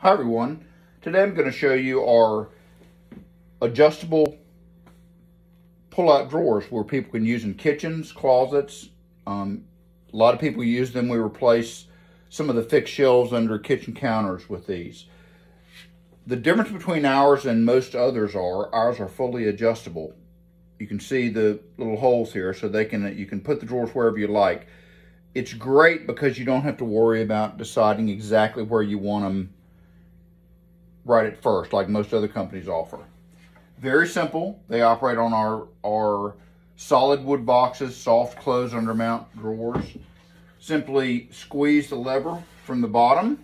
Hi everyone, today I'm going to show you our adjustable pull-out drawers where people can use in kitchens, closets. A lot of people use them. We replace some of the fixed shelves under kitchen counters with these. The difference between ours and most others ours are fully adjustable. You can see the little holes here so you can put the drawers wherever you like. It's great because you don't have to worry about deciding exactly where you want them right at first, like most other companies offer. Very simple. They operate on our solid wood boxes, soft close undermount drawers. Simply squeeze the lever from the bottom.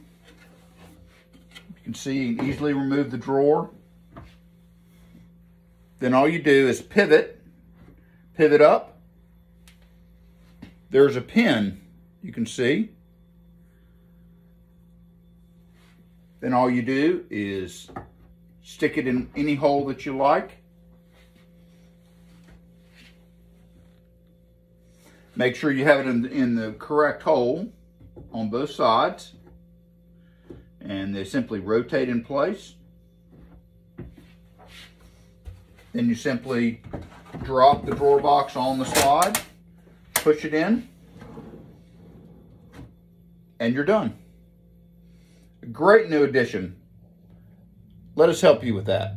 You can see you can easily remove the drawer. Then all you do is pivot up. There's a pin, you can see. Then all you do is stick it in any hole that you like. Make sure you have it in the correct hole on both sides. And they simply rotate in place. Then you simply drop the drawer box on the slide, push it in, and you're done. A great new addition. Let us help you with that.